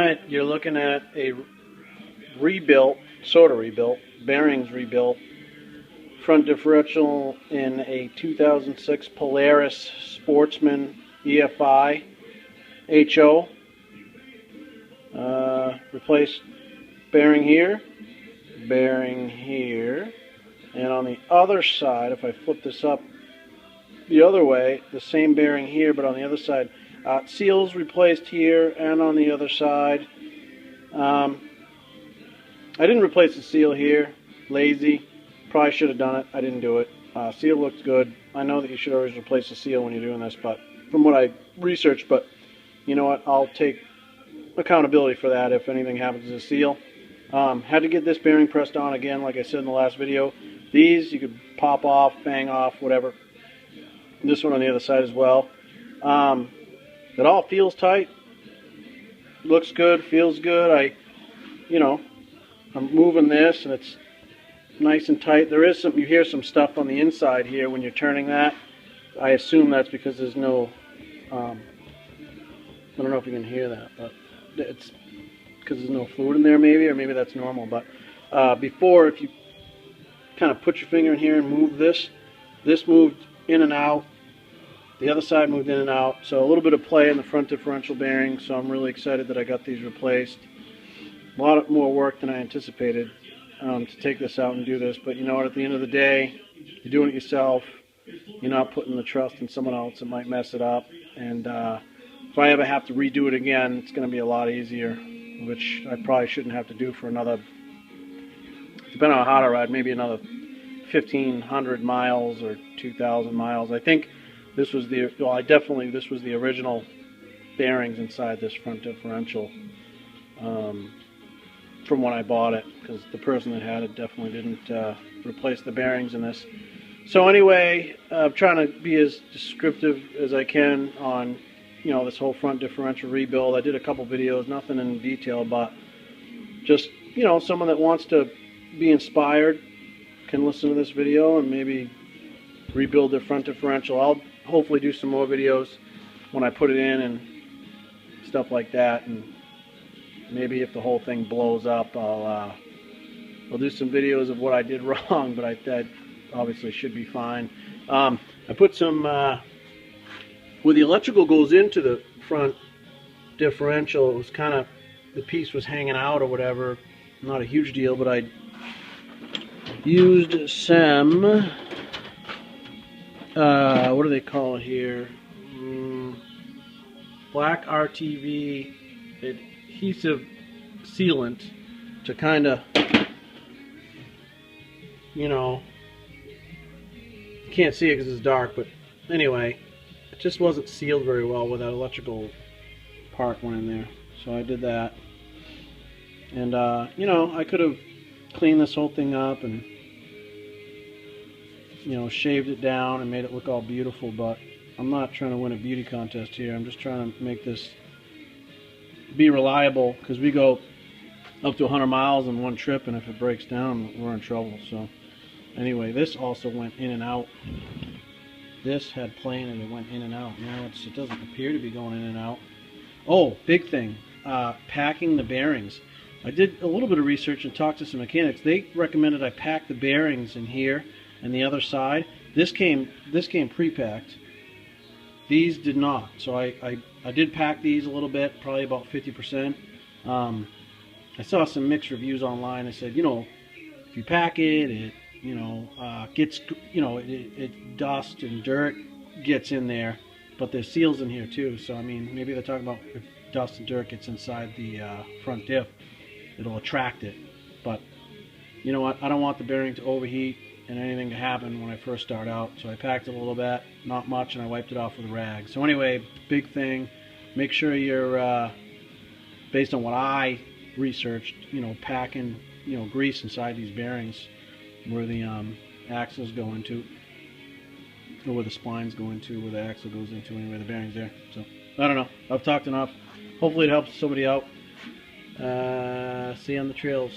it, you're looking at a rebuilt, sort of rebuilt, bearings rebuilt, front differential in a 2006 Polaris Sportsman EFI HO. Replaced bearing here, and on the other side, if I flip this up the other way, the same bearing here, but on the other side. Seals replaced here and on the other side. I didn't replace the seal here. Lazy. Probably should have done it. I didn't do it. Seal looks good. I know that you should always replace the seal when you're doing this, but from what I researched, but you know what? I'll take accountability for that if anything happens to the seal. Had to get this bearing pressed on again, like I said in the last video. These you could pop off, bang off, whatever. This one on the other side as well. It all feels tight, looks good, feels good. I'm moving this and it's nice and tight. There is some, you hear some stuff on the inside here when you're turning that. I assume that's because there's no, I don't know if you can hear that, but it's because there's no fluid in there maybe, or maybe that's normal. But before, if you kind of put your finger in here and move this, this moved in and out. The other side moved in and out, so a little bit of play in the front differential bearing, so I'm really excited that I got these replaced. A lot more work than I anticipated to take this out and do this, but you know what, at the end of the day, you're doing it yourself. You're not putting the trust in someone else that might mess it up, and if I ever have to redo it again, it's going to be a lot easier, which I probably shouldn't have to do for another, depending on how hard I ride, maybe another 1,500 miles or 2,000 miles. I think this was the, well, this was the original bearings inside this front differential from when I bought it, because the person that had it definitely didn't replace the bearings in this. So anyway, I'm trying to be as descriptive as I can on, you know, this whole front differential rebuild. I did a couple videos, nothing in detail, but just, you know, someone that wants to be inspired can listen to this video and maybe rebuild their front differential. I'll hopefully do some more videos when I put it in and stuff like that, and maybe if the whole thing blows up, I'll do some videos of what I did wrong, but that obviously should be fine. I put some where the electrical goes into the front differential, it was kind of, the piece was hanging out or whatever, not a huge deal, but I used some what do they call it here? Black RTV adhesive sealant to kind of, you know, you can't see it because it's dark, but anyway, it just wasn't sealed very well where that electrical part went in there. So I did that. And, you know, I could have cleaned this whole thing up and, you know, shaved it down and made it look all beautiful, but I'm not trying to win a beauty contest here. I'm just trying to make this be reliable, because we go up to 100 miles in one trip, and if it breaks down, we're in trouble. So anyway, this also went in and out. This had plane and it went in and out. Now it doesn't appear to be going in and out. Oh, big thing, packing the bearings. I did a little bit of research and talked to some mechanics. They recommended I pack the bearings in here and the other side. This came pre-packed. These did not. So I did pack these a little bit, probably about 50%. I saw some mixed reviews online. They said, you know, if you pack it, you know, gets, you know, it dust and dirt gets in there, but there's seals in here too. So I mean, maybe they're talking about if dust and dirt gets inside the front diff, it'll attract it. But you know what? I don't want the bearing to overheat and anything to happen when I first start out. So I packed it a little bit, not much, and I wiped it off with a rag. So anyway, big thing. Make sure you're, based on what I researched, you know, packing, you know, grease inside these bearings where the axles go into, or where the splines go into, where the axle goes into, anyway, the bearing's there. So I don't know. I've talked enough. Hopefully it helps somebody out. See you on the trails.